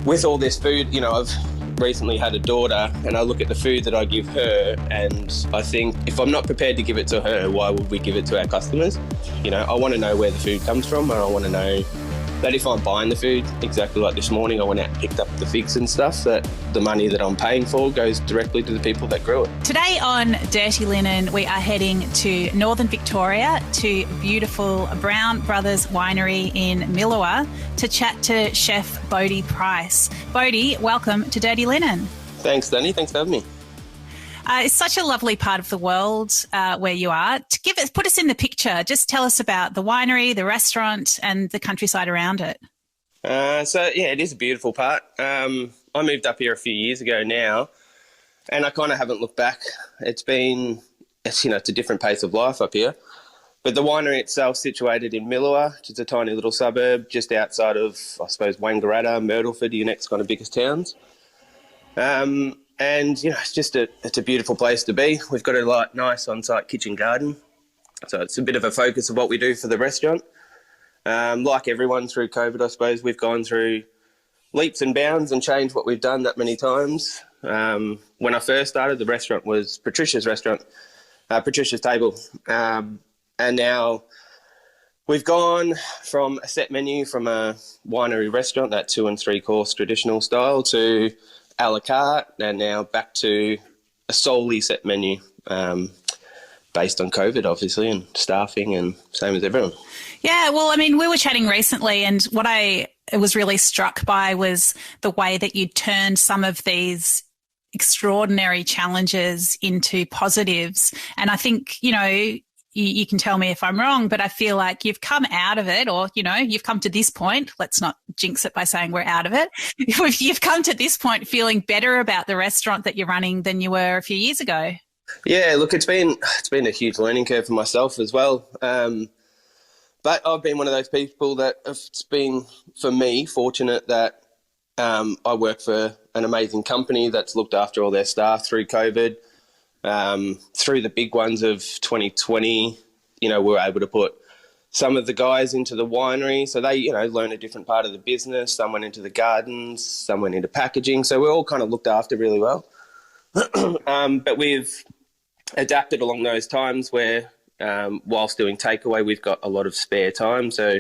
with all this food, I've recently had a daughter and I look at the food that I give her and I think if I'm not prepared to give it to her, why would we give it to our customers? I want to know where the food comes from, and I want to know that if I'm buying the food, exactly like this morning, I went out and picked up the figs and stuff, that the money that I'm paying for goes directly to the people that grew it. Today on Dirty Linen, we are heading to Northern Victoria to beautiful Brothers Winery in Milawa to chat to Chef Bodee Price. Bodee, welcome to Dirty Linen. Thanks, Dani. Thanks for having me. It's such a lovely part of the world where you are. Put us in the picture. Just tell us about the winery, the restaurant, and the countryside around it. It is a beautiful part. I moved up here a few years ago now, and I kind of haven't looked back. It's a different pace of life up here. But the winery itself is situated in Milawa, which is a tiny little suburb just outside of, I suppose, Wangaratta, Myrtleford, your next kind of biggest towns. It's a beautiful place to be. We've got a nice on-site kitchen garden. So it's a bit of a focus of what we do for the restaurant. Like everyone through COVID, I suppose, we've gone through leaps and bounds and changed what we've done that many times. When I first started, the restaurant was Patricia's restaurant, Patricia's Table. And now we've gone from a set menu from a winery restaurant, that 2 and 3 course traditional style, to a la carte, and now back to a solely set menu based on COVID, obviously, and staffing, and same as everyone. Yeah, well, I mean, we were chatting recently, and what I was really struck by was the way that you turned some of these extraordinary challenges into positives. And I think, you can tell me if I'm wrong, but I feel like you've come out of it, or, you've come to this point. Let's not jinx it by saying we're out of it. You've come to this point feeling better about the restaurant that you're running than you were a few years ago. Yeah, look, it's been a huge learning curve for myself as well. But I've been one of those people that it's been, for me, fortunate that I work for an amazing company that's looked after all their staff through COVID. Through the big ones of 2020, we were able to put some of the guys into the winery. So they, learn a different part of the business. Some went into the gardens, some went into packaging. So we're all kind of looked after really well. But we've adapted along those times where, whilst doing takeaway, we've got a lot of spare time. So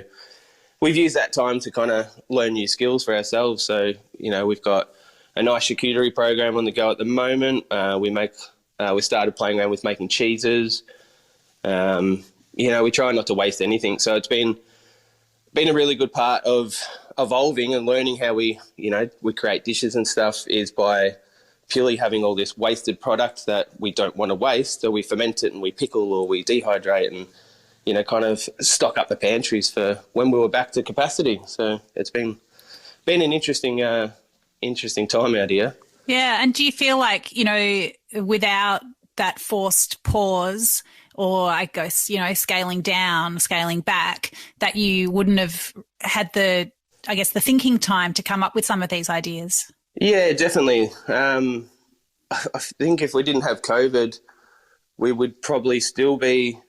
we've used that time to kind of learn new skills for ourselves. So, we've got a nice charcuterie program on the go at the moment. We started playing around with making cheeses. We try not to waste anything. So it's been a really good part of evolving and learning how we create dishes and stuff, is by purely having all this wasted product that we don't want to waste. So we ferment it and we pickle or we dehydrate and, kind of stock up the pantries for when we were back to capacity. So it's been an interesting time out here. Yeah, and do you feel like, without that forced pause, or I guess, scaling down, scaling back, that you wouldn't have had the thinking time to come up with some of these ideas? Yeah, definitely. I think if we didn't have COVID, we would probably still be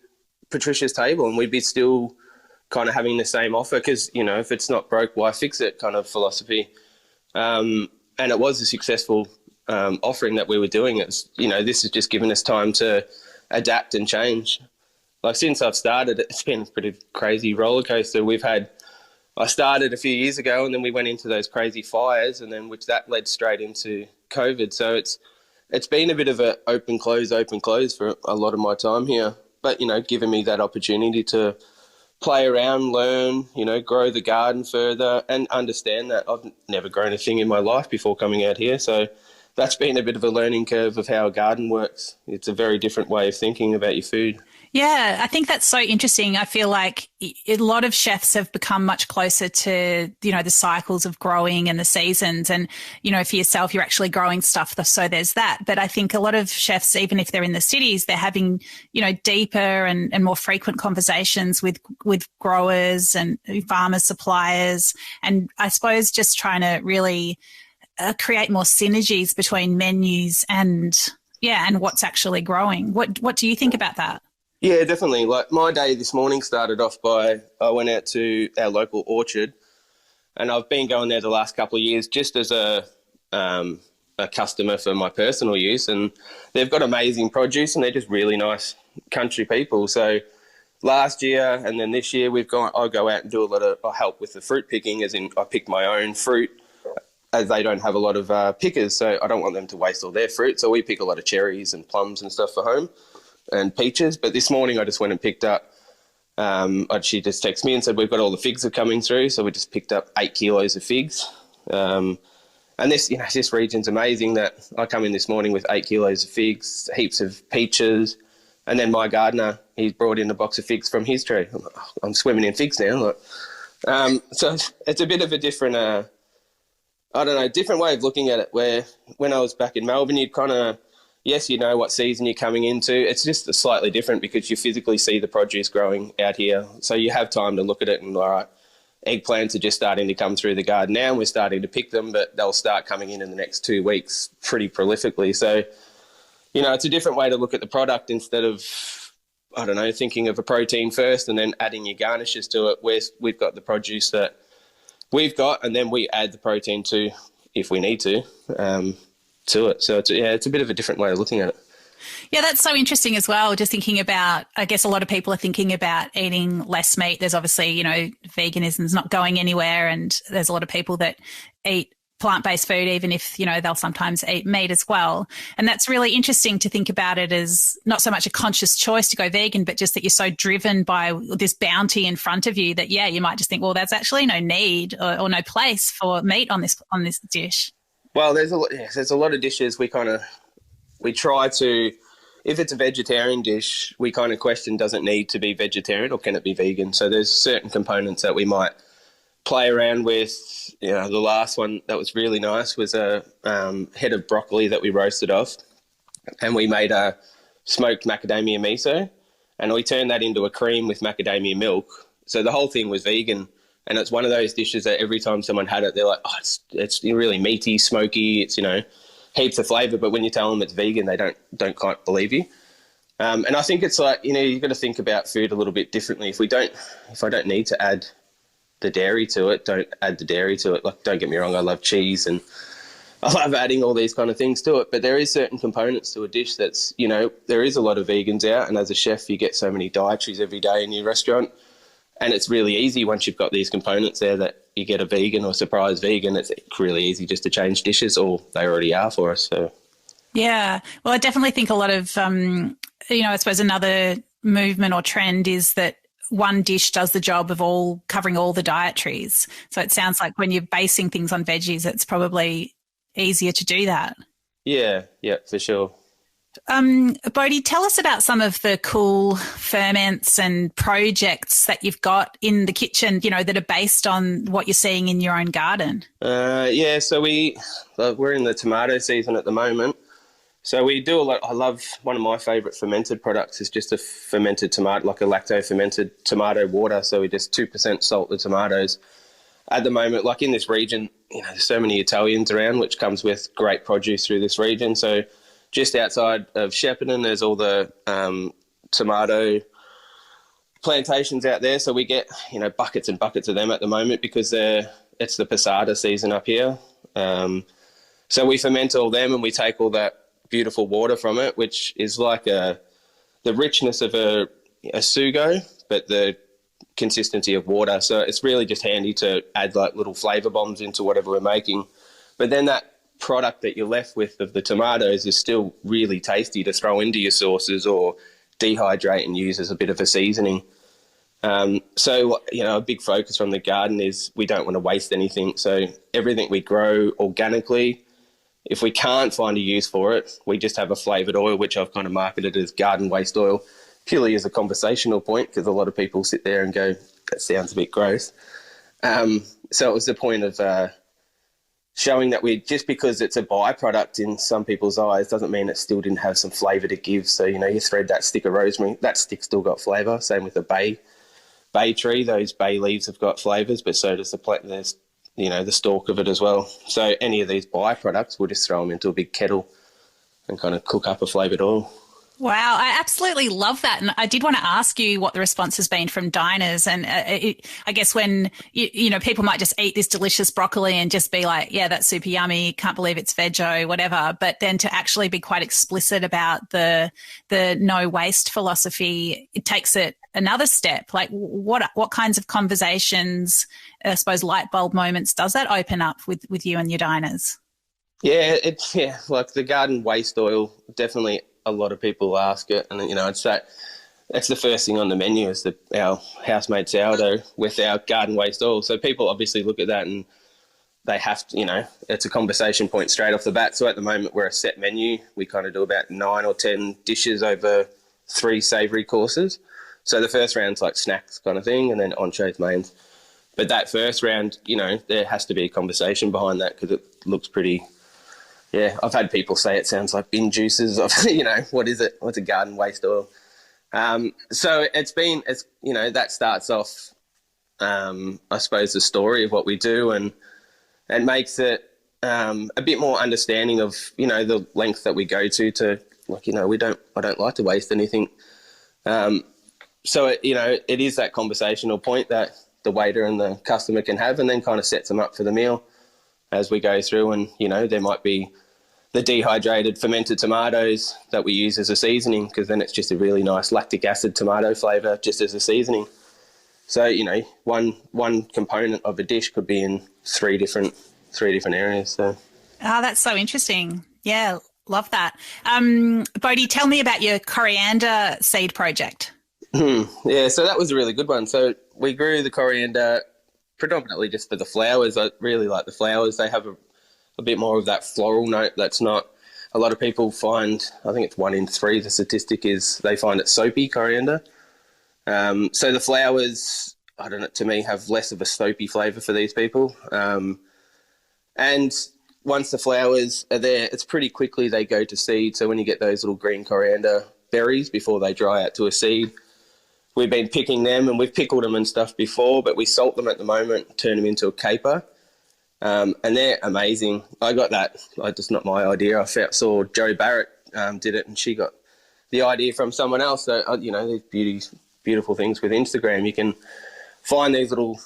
Patricia's Table, and we'd be still kind of having the same offer because, if it's not broke, why fix it kind of philosophy. And it was a successful offering that we were doing. It's, this has just given us time to adapt and change. Like, since I've started, it's been a pretty crazy roller coaster. I started a few years ago, and then we went into those crazy fires, and then which that led straight into COVID. So it's been a bit of a open close for a lot of my time here. But, giving me that opportunity to play around, learn, grow the garden further, and understand that I've never grown a thing in my life before coming out here. So that's been a bit of a learning curve of how a garden works. It's a very different way of thinking about your food. Yeah, I think that's so interesting. I feel like a lot of chefs have become much closer to, the cycles of growing and the seasons. And, for yourself, you're actually growing stuff, so there's that. But I think a lot of chefs, even if they're in the cities, they're having, deeper and more frequent conversations with growers and farmers, suppliers. And I suppose just trying to really create more synergies between menus and what's actually growing. What do you think about that? Yeah, definitely. Like, my day this morning started off by, I went out to our local orchard And I've been going there the last couple of years just as a customer for my personal use, and they've got amazing produce and they're just really nice country people. So last year and then this year I go out and do I help with the fruit picking, as in I pick my own fruit, as they don't have a lot of pickers, so I don't want them to waste all their fruit. So we pick a lot of cherries and plums and stuff for home and peaches. But this morning I just went and picked up, she just texted me and said, we've got all the figs are coming through. So we just picked up 8 kilos of figs. And this region's amazing that I come in this morning with 8 kilos of figs, heaps of peaches. And then my gardener, he's brought in a box of figs from his tree. I'm swimming in figs now. So it's a bit of a different, different way of looking at it, where when I was back in Melbourne, you'd kind of, yes, you know what season you're coming into. It's just slightly different because you physically see the produce growing out here. So you have time to look at it and, all right, eggplants are just starting to come through the garden now and we're starting to pick them, but they'll start coming in the next 2 weeks pretty prolifically. So, it's a different way to look at the product instead of, thinking of a protein first and then adding your garnishes to it, where we've got the produce that we've got and then we add the protein to, if we need to it. So it's a bit of a different way of looking at it. Yeah, that's so interesting as well. Just thinking about, I guess a lot of people are thinking about eating less meat. There's obviously, veganism is not going anywhere, and there's a lot of people that eat plant-based food, even if, they'll sometimes eat meat as well. And that's really interesting to think about it as not so much a conscious choice to go vegan, but just that you're so driven by this bounty in front of you that, you might just think, well, there's actually no need or no place for meat on this dish. Well, there's a lot of dishes we try to, if it's a vegetarian dish, we kind of question, does it need to be vegetarian or can it be vegan? So there's certain components that we might play around with. The last one that was really nice was a head of broccoli that we roasted off, and we made a smoked macadamia miso, and we turned that into a cream with macadamia milk. So the whole thing was vegan, and it's one of those dishes that every time someone had it, they're like, oh, it's really meaty, smoky, it's, heaps of flavour, but when you tell them it's vegan, they don't quite believe you. And I think it's like, you've got to think about food a little bit differently. If I don't need to add the dairy to it, don't add the dairy to it. Like, don't get me wrong, I love cheese and I love adding all these kind of things to it, but there is certain components to a dish that's, there is a lot of vegans out, and as a chef, you get so many dietaries every day in your restaurant, and it's really easy once you've got these components there that you get a vegan or surprise vegan. It's really easy just to change dishes, or they already are for us. So, yeah. Well, I definitely think a lot of, I suppose another movement or trend is that one dish does the job of covering all the dietaries. So it sounds like when you're basing things on veggies, it's probably easier to do that. Yeah, for sure. Bodee, tell us about some of the cool ferments and projects that you've got in the kitchen, that are based on what you're seeing in your own garden. So we're in the tomato season at the moment. So we do a lot. I love, one of my favourite fermented products is just a fermented tomato, like a lacto-fermented tomato water. So we just 2% salt the tomatoes. At the moment, like in this region, there's so many Italians around, which comes with great produce through this region. So just outside of Shepparton, there's all the tomato plantations out there. So we get, buckets and buckets of them at the moment because it's the passata season up here. So we ferment all them and we take all that beautiful water from it, which is like the richness of a sugo, but the consistency of water. So it's really just handy to add like little flavour bombs into whatever we're making. But then that product that you're left with of the tomatoes is still really tasty to throw into your sauces or dehydrate and use as a bit of a seasoning. So a big focus from the garden is we don't want to waste anything. So everything we grow organically, if we can't find a use for it, we just have a flavoured oil, which I've kind of marketed as garden waste oil, purely as a conversational point, because a lot of people sit there and go, that sounds a bit gross. So it was the point of showing that just because it's a byproduct in some people's eyes doesn't mean it still didn't have some flavour to give. So, you thread that stick of rosemary, that stick still got flavour. Same with the bay tree, those bay leaves have got flavours, but so does the plant. There's the stalk of it as well. So any of these byproducts, we'll just throw them into a big kettle and kind of cook up a flavoured oil. Wow, I absolutely love that. And I did want to ask you what the response has been from diners. And I guess when, people might just eat this delicious broccoli and just be like, yeah, that's super yummy. Can't believe it's veggie, whatever. But then to actually be quite explicit about the no waste philosophy, it takes it another step. Like what kinds of conversations, I suppose, light bulb moments does that open up with you and your diners? Yeah, like the garden waste oil, definitely a lot of people ask it. And, I'd say that's the first thing on the menu is our house-made sourdough with our garden waste oil. So people obviously look at that and they have to, it's a conversation point straight off the bat. So at the moment, we're a set menu. We kind of do about 9 or 10 dishes over 3 savoury courses. So the first round's like snacks kind of thing, and then entrees, mains. But that first round, there has to be a conversation behind that because it looks pretty. Yeah, I've had people say it sounds like bin juices. What is it? What's a garden waste oil? So that starts off, I suppose, the story of what we do, and it makes it a bit more understanding of, the length that we go to like, I don't like to waste anything. So, it is that conversational point that the waiter and the customer can have, and then kind of sets them up for the meal as we go through. And, there might be the dehydrated fermented tomatoes that we use as a seasoning, because then it's just a really nice lactic acid tomato flavour just as a seasoning. So, one component of a dish could be in three different areas. So, That's so interesting. Yeah, love that. Bodie, tell me about your coriander seed project. Yeah, so that was a really good one. So we grew the coriander predominantly just for the flowers. I really like the flowers. They have a bit more of that floral note that's not. A lot of people find, I think it's 1 in 3, the statistic is they find it soapy, coriander. So the flowers, I don't know, to me have less of a soapy flavour for these people. And once the flowers are there, it's pretty quickly they go to seed. So when you get those little green coriander berries before they dry out to a seed, we've been picking them, and we've pickled them and stuff before, but we salt them at the moment, turn them into a caper. And they're amazing. I got that, just not my idea. I saw Jo Barrett did it, and she got the idea from someone else. So, these beautiful things with Instagram. You can find these little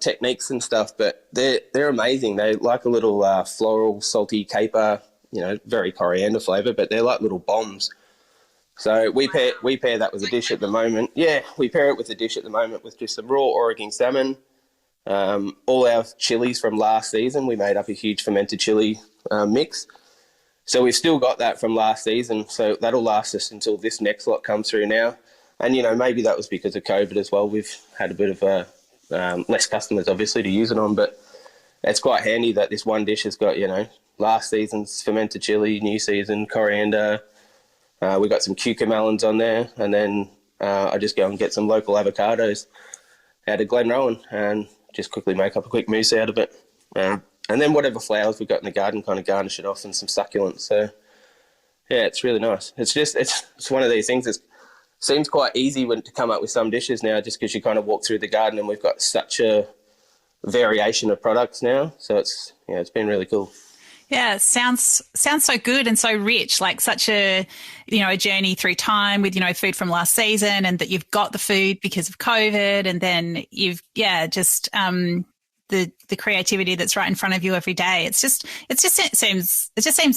techniques and stuff, but they're amazing. They like a little floral, salty caper, very coriander flavour, but they're like little bombs. So we pair that with a dish at the moment. Yeah, we pair it with a dish at the moment with just some raw Oregon salmon. All our chilies from last season, we made up a huge fermented chili mix. So we've still got that from last season. So that'll last us until this next lot comes through now. And, maybe that was because of COVID as well. We've had a bit of less customers, obviously, to use it on. But it's quite handy that this one dish has got, last season's fermented chili, new season coriander. We got some cucumber melons on there. And then I just go and get some local avocados out of Glenrowan and just quickly make up a quick mousse out of it. And then whatever flowers we've got in the garden, kind of garnish it off, and some succulents. So, yeah, it's really nice. It's one of these things that seems quite easy to come up with some dishes now, just because you kind of walk through the garden and we've got such a variation of products now. So it's been really cool. Yeah, it sounds so good and so rich, like such a, a journey through time with, food from last season, and that you've got the food because of COVID, and then you've, just the creativity that's right in front of you every day. It seems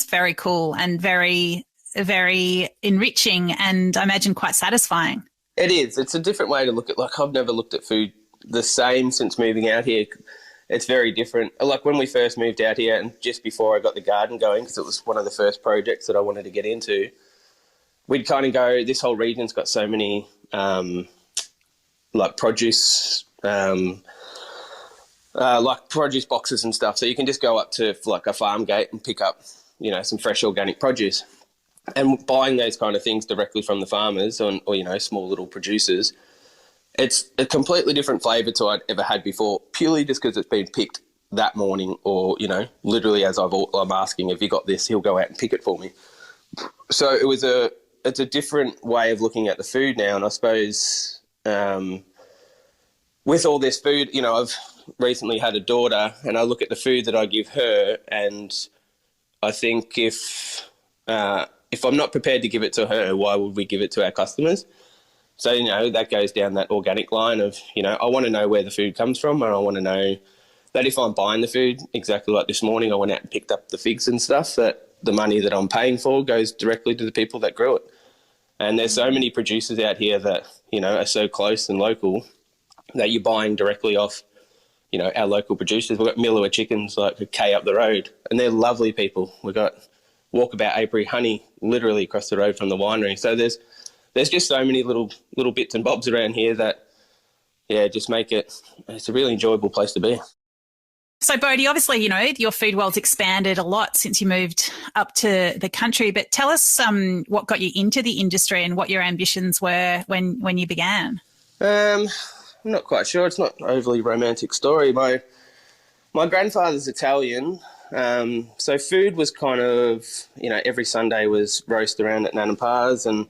very cool and very, very enriching, and I imagine quite satisfying. It is. It's a different way to look at, like, I've never looked at food the same since moving out here. It's very different. Like when we first moved out here, and just before I got the garden going, because it was one of the first projects that I wanted to get into, we'd kind of go, this whole region's got so many produce, like produce boxes and stuff. So you can just go up to like a farm gate and pick up, some fresh organic produce. And buying those kind of things directly from the farmers or small little producers, it's a completely different flavour to I'd ever had before, purely just because it's been picked that morning, or, literally as I'm asking, have you got this? He'll go out and pick it for me. So it's a different way of looking at the food now. And I suppose with all this food, I've recently had a daughter, and I look at the food that I give her, and I think if if I'm not prepared to give it to her, why would we give it to our customers? So, that goes down that organic line of, I want to know where the food comes from, and I want to know that if I'm buying the food, exactly like this morning, I went out and picked up the figs and stuff, that the money that I'm paying for goes directly to the people that grew it. And there's so many producers out here that, are so close and local that you're buying directly off, our local producers. We've got Milawa chickens like a K up the road, and they're lovely people. We've got Walkabout Apiary honey literally across the road from the winery. So there's just so many little bits and bobs around here that, just make it's a really enjoyable place to be. So, Bodee, obviously, your food world's expanded a lot since you moved up to the country, but tell us what got you into the industry and what your ambitions were when you began. I'm not quite sure. It's not an overly romantic story. My grandfather's Italian, so food was kind of, every Sunday was roast around at Nan and Pa's, and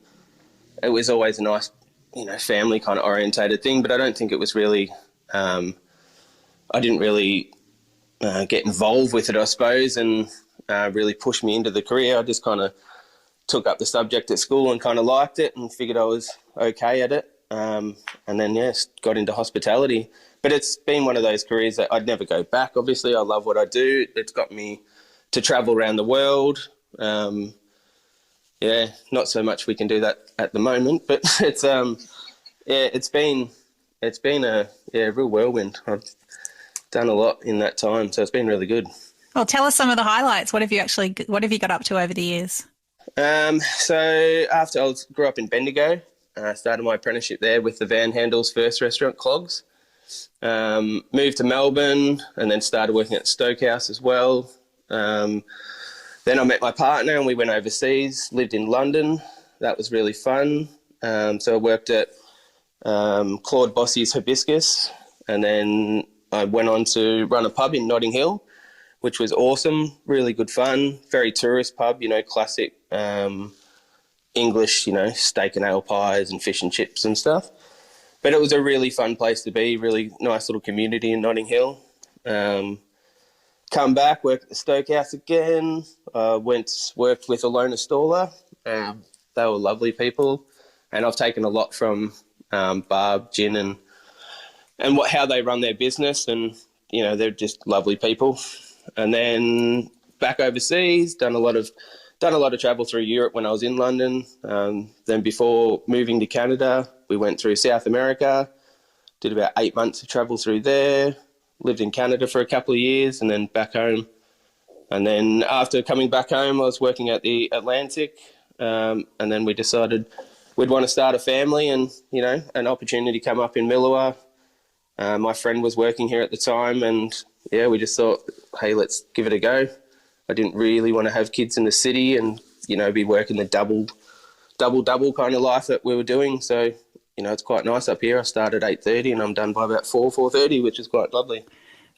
it was always a nice, family kind of orientated thing, but I don't think it was really, I didn't really get involved with it, I suppose, and really pushed me into the career. I just kind of took up the subject at school and kind of liked it and figured I was okay at it. And then, got into hospitality. But it's been one of those careers that I'd never go back. Obviously, I love what I do. It's got me to travel around the world. Not so much we can do that at the moment, but it's been a real whirlwind. I've done a lot in that time, so it's been really good. Well, tell us some of the highlights. What have you got up to over the years? So after I grew up in Bendigo, I started my apprenticeship there with the Van Handel's first restaurant, Clogs. Moved to Melbourne and then started working at Stokehouse as well. Then I met my partner and we went overseas, lived in London. That was really fun. So I worked at Claude Bossie's Hibiscus, and then I went on to run a pub in Notting Hill, which was awesome, really good fun, very tourist pub, classic English, steak and ale pies and fish and chips and stuff. But it was a really fun place to be, really nice little community in Notting Hill. Come back, work at the Stokehouse again, worked with Alona Staller. They were lovely people, and I've taken a lot from Barb, Gin and how they run their business, and they're just lovely people. And then back overseas, done a lot of travel through Europe when I was in London. Then before moving to Canada, we went through South America, did about 8 months of travel through there, lived in Canada for a couple of years, and then back home. And then after coming back home, I was working at the Atlantic, and then we decided we'd want to start a family, and an opportunity come up in Milawa. My friend was working here at the time, and we just thought, hey, let's give it a go. I didn't really want to have kids in the city and be working the double kind of life that we were doing. So it's quite nice up here. I start at 8:30 and I'm done by about 4:30, which is quite lovely.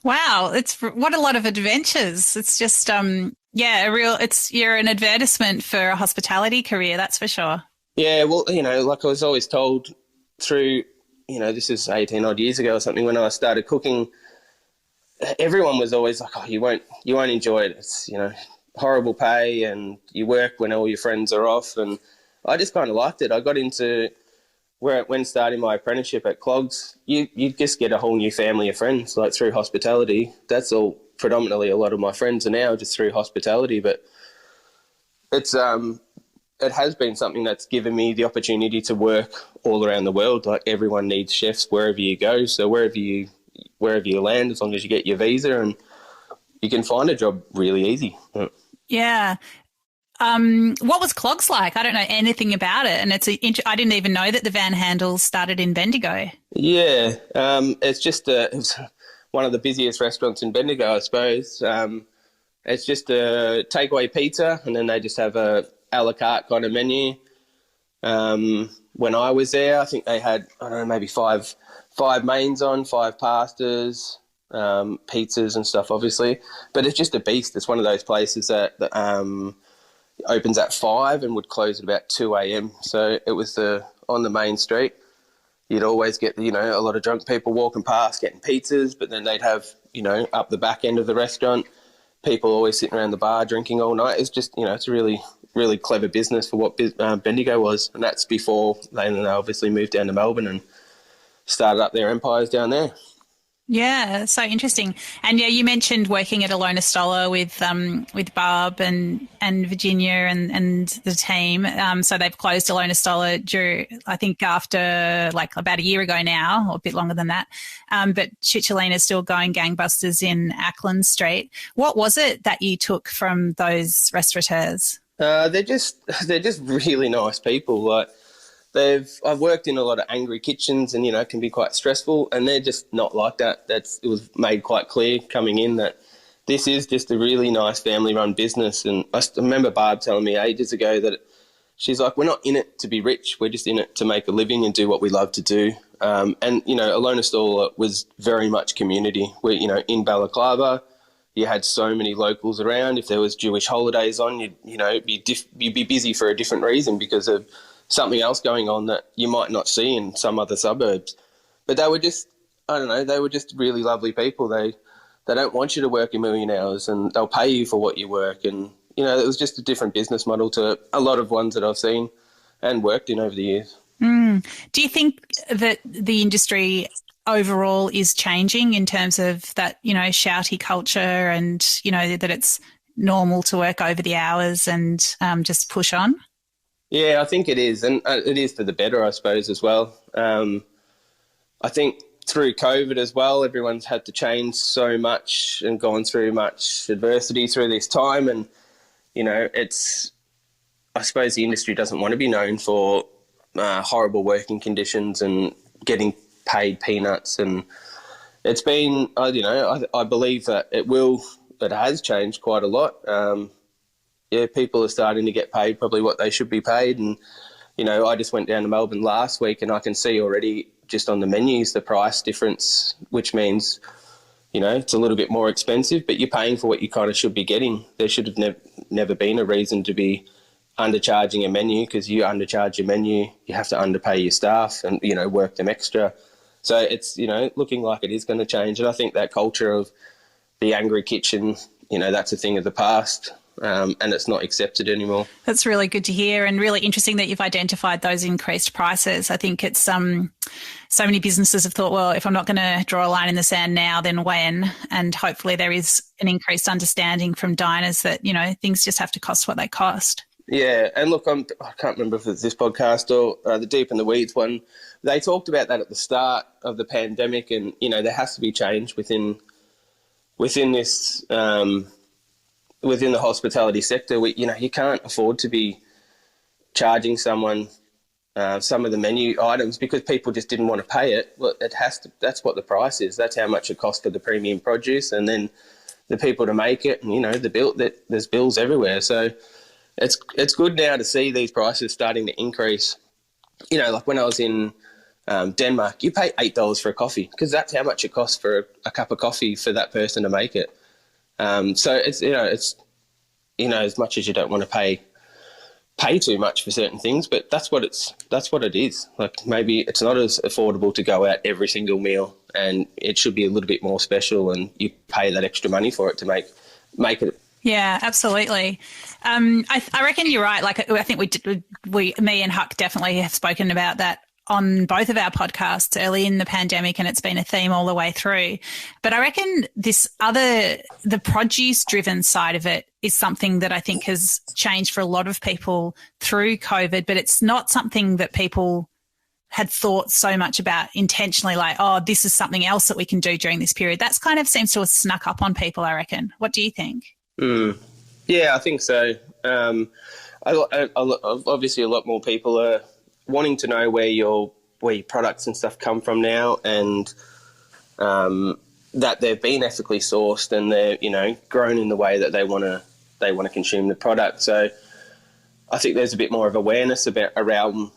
Wow, what a lot of adventures. It's just you're an advertisement for a hospitality career, that's for sure. Yeah, well, like I was always told through, this is 18 odd years ago or something, when I started cooking, everyone was always like, oh, you won't enjoy it. It's, horrible pay and you work when all your friends are off. And I just kind of liked it. I got into when starting my apprenticeship at Clogs, you just get a whole new family of friends, like through hospitality. That's all predominantly a lot of my friends are now just through hospitality. But it's it has been something that's given me the opportunity to work all around the world. Like everyone needs chefs wherever you go. So wherever you land, as long as you get your visa, and you can find a job really easy. Yeah. What was Clogs like? I don't know anything about it, and I didn't even know that the Van Handels started in Bendigo. Yeah, it's one of the busiest restaurants in Bendigo, I suppose. It's just a takeaway pizza, and then they just have a la carte kind of menu. When I was there, I think they had, I don't know, maybe five mains on, 5 pastas, pizzas and stuff, obviously. But it's just a beast. It's one of those places that opens at 5 and would close at about 2 a.m. So it was on the main street. You'd always get, a lot of drunk people walking past getting pizzas, but then they'd have, up the back end of the restaurant, people always sitting around the bar drinking all night. It's just, it's a really really clever business for what Bendigo was, and that's before they obviously moved down to Melbourne and started up their empires down there. Yeah, so interesting. And yeah, you mentioned working at Alona Stoller with Barb and Virginia and the team. So they've closed Alona Stoller I think after like about a year ago now, or a bit longer than that. But Chicholina's still going gangbusters in Ackland Street. What was it that you took from those restaurateurs? They're just really nice people. Like, I've worked in a lot of angry kitchens, and it can be quite stressful, and they're just not like that. It was made quite clear coming in that this is just a really nice family-run business. And I remember Barb telling me ages ago that she's like, we're not in it to be rich, we're just in it to make a living and do what we love to do. And Alona Stoller was very much community. Where in Balaclava, you had so many locals around. If there was Jewish holidays on, you'd be busy for a different reason because of something else going on that you might not see in some other suburbs. But they were just, I don't know, they were just really lovely people. They don't want you to work a million hours, and they'll pay you for what you work. And, it was just a different business model to a lot of ones that I've seen and worked in over the years. Do you think that the industry overall is changing in terms of that, shouty culture and, that it's normal to work over the hours and just push on? Yeah, I think it is, and it is for the better, I suppose, as well. I think through COVID as well, everyone's had to change so much and gone through much adversity through this time, and, I suppose the industry doesn't want to be known for horrible working conditions and getting paid peanuts, and it's been, I believe that it has changed quite a lot. People are starting to get paid probably what they should be paid. And, I just went down to Melbourne last week, and I can see already just on the menus the price difference, which means, it's a little bit more expensive, but you're paying for what you kind of should be getting. There should have never been a reason to be undercharging a menu, because you undercharge your menu, you have to underpay your staff and, work them extra. So it's, looking like it is going to change. And I think that culture of the angry kitchen, that's a thing of the past. And it's not accepted anymore. That's really good to hear, and really interesting that you've identified those increased prices. I think it's so many businesses have thought, well, if I'm not going to draw a line in the sand now, then when? And hopefully there is an increased understanding from diners that, things just have to cost what they cost. Yeah, and look, I can't remember if it's this podcast or the Deep in the Weeds one. They talked about that at the start of the pandemic, and, there has to be change within this within the hospitality sector. You can't afford to be charging someone some of the menu items because people just didn't want to pay it. Well, that's what the price is. That's how much it costs for the premium produce, and then the people to make it, and there's bills everywhere. So it's good now to see these prices starting to increase. Like when I was in Denmark, you pay $8 for a coffee because that's how much it costs for a cup of coffee for that person to make it. So it's as much as you don't want to pay too much for certain things, but that's what it is. Like, maybe it's not as affordable to go out every single meal, and it should be a little bit more special, and you pay that extra money for it to make it. Yeah, absolutely. I reckon you're right. Like, I think me and Huck definitely have spoken about that on both of our podcasts early in the pandemic, and it's been a theme all the way through. But I reckon the produce-driven side of it is something that I think has changed for a lot of people through COVID, but it's not something that people had thought so much about intentionally, like, oh, this is something else that we can do during this period. That's kind of seems to have snuck up on people, I reckon. What do you think? Yeah, I think so. Obviously, a lot more people are wanting to know where your products and stuff come from now, and that they've been ethically sourced, and they're grown in the way that they want to consume the product. So I think there's a bit more of awareness around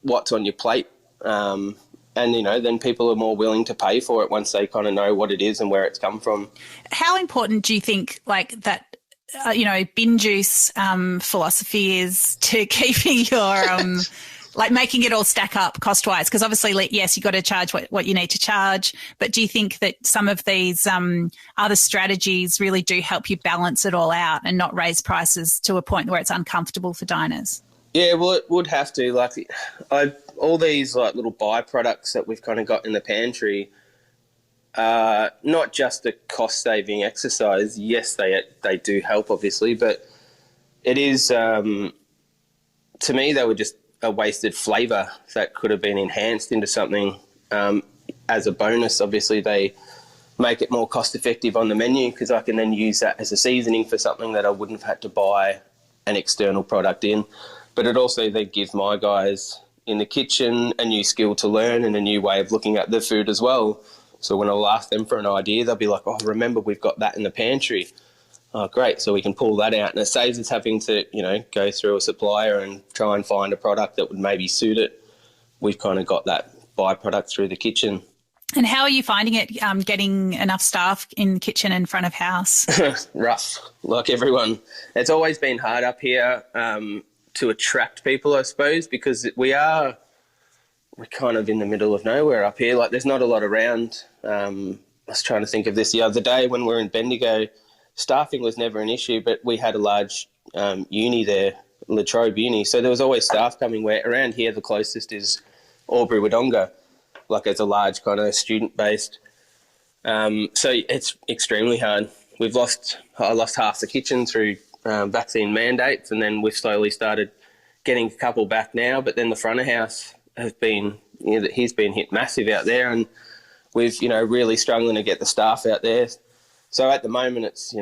what's on your plate, and then people are more willing to pay for it once they kind of know what it is and where it's come from. How important do you think that bin juice philosophy is to keeping your like making it all stack up cost-wise? Because obviously, like, yes, you've got to charge what you need to charge, but do you think that some of these other strategies really do help you balance it all out and not raise prices to a point where it's uncomfortable for diners? Yeah, well, it would have to. Like, all these like little byproducts that we've kind of got in the pantry, not just a cost-saving exercise. Yes, they do help, obviously, but it is, to me, they were just a wasted flavour that could have been enhanced into something as a bonus. Obviously, they make it more cost-effective on the menu because I can then use that as a seasoning for something that I wouldn't have had to buy an external product in. But it also then gives my guys in the kitchen a new skill to learn and a new way of looking at the food as well. So when I'll ask them for an idea, they'll be like, oh, remember, we've got that in the pantry. Oh, great. So we can pull that out. And it saves us having to, go through a supplier and try and find a product that would maybe suit it. We've kind of got that byproduct through the kitchen. And how are you finding it, getting enough staff in the kitchen and front of house? Rough, like everyone. It's always been hard up here to attract people, I suppose, because we're kind of in the middle of nowhere up here. Like, there's not a lot around. I was trying to think of this the other day when we were in Bendigo. Staffing was never an issue, but we had a large uni there, La Trobe Uni, so there was always staff coming. Where around here the closest is Albury-Wodonga, like as a large kind of student-based. So it's extremely hard. I lost half the kitchen through vaccine mandates, and then we've slowly started getting a couple back now, but then the front of house has been, he's been hit massive out there, and we've, really struggling to get the staff out there. So at the moment it's,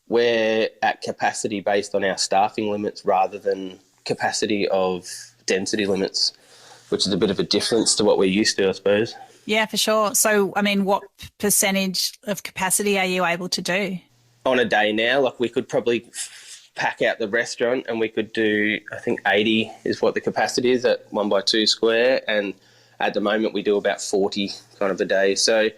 we're at capacity based on our staffing limits rather than capacity of density limits, which is a bit of a difference to what we're used to, I suppose. Yeah, for sure. So, I mean, what percentage of capacity are you able to do? On a day now, like, we could probably pack out the restaurant and we could do, I think 80 is what the capacity is at 1x2 square, and at the moment we do about 40 kind of a day. So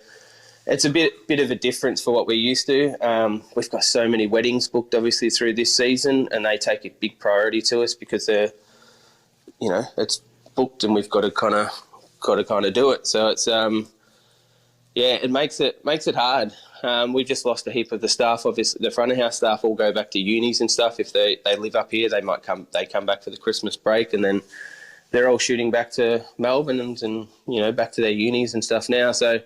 it's a bit of a difference for what we're used to. We've got so many weddings booked, obviously, through this season, and they take a big priority to us because they're, it's booked and we've got to kind of do it. So it's it makes it hard. We've just lost a heap of the staff. Obviously, the front of house staff all go back to unis and stuff. If they live up here, they come back for the Christmas break, and then they're all shooting back to Melbourne and back to their unis and stuff now. So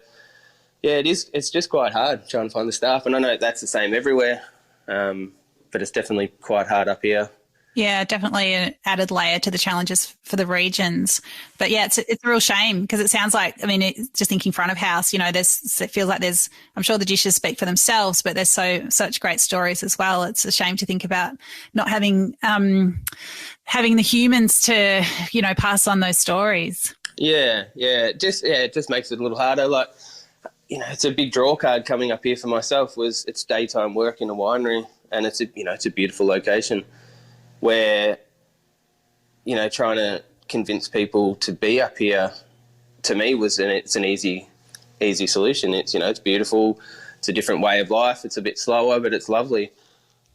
yeah, it's just quite hard trying to find the staff, and I know that's the same everywhere, but it's definitely quite hard up here. Yeah, definitely an added layer to the challenges for the regions. But yeah, it's a real shame because it sounds like, just thinking front of house, it feels like I'm sure the dishes speak for themselves, but there's such great stories as well. It's a shame to think about not having the humans to, pass on those stories. Yeah. It just makes it a little harder. Like, it's a big draw card coming up here for myself was it's daytime work in a winery, and it's a beautiful location where, trying to convince people to be up here, to me, it's an easy solution. It's, it's beautiful. It's a different way of life. It's a bit slower, but it's lovely.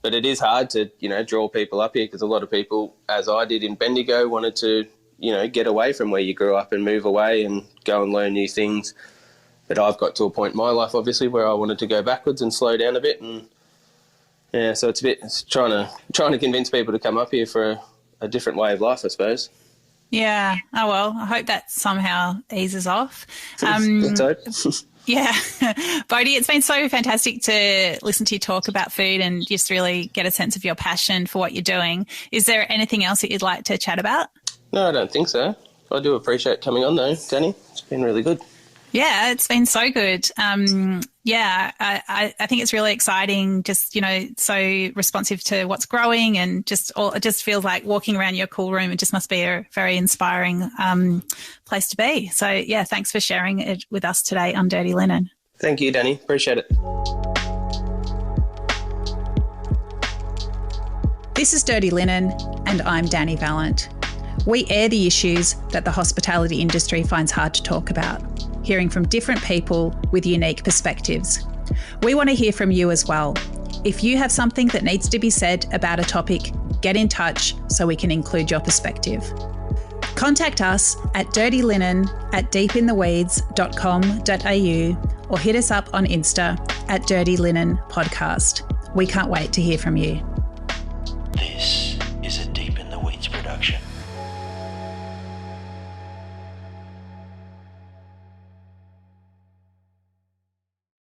But it is hard to, draw people up here because a lot of people, as I did in Bendigo, wanted to, get away from where you grew up and move away and go and learn new things. But I've got to a point in my life, obviously, where I wanted to go backwards and slow down a bit. And yeah, so it's trying to convince people to come up here for a different way of life, I suppose. Yeah. Oh, well, I hope that somehow eases off. Let's hope. Yeah. Bodee, it's been so fantastic to listen to you talk about food and just really get a sense of your passion for what you're doing. Is there anything else that you'd like to chat about? No, I don't think so. I do appreciate coming on, though, Dani. It's been really good. Yeah, it's been so good. I think it's really exciting, just, so responsive to what's growing, and it just feels like walking around your cool room. It just must be a very inspiring place to be. So, yeah, thanks for sharing it with us today on Dirty Linen. Thank you, Dani. Appreciate it. This is Dirty Linen, and I'm Dani Valent. We air the issues that the hospitality industry finds hard to talk about, hearing from different people with unique perspectives. We want to hear from you as well. If you have something that needs to be said about a topic, get in touch so we can include your perspective. Contact us at dirtylinen@deepintheweeds.com.au or hit us up on Insta at Dirty Linen Podcast. We can't wait to hear from you. This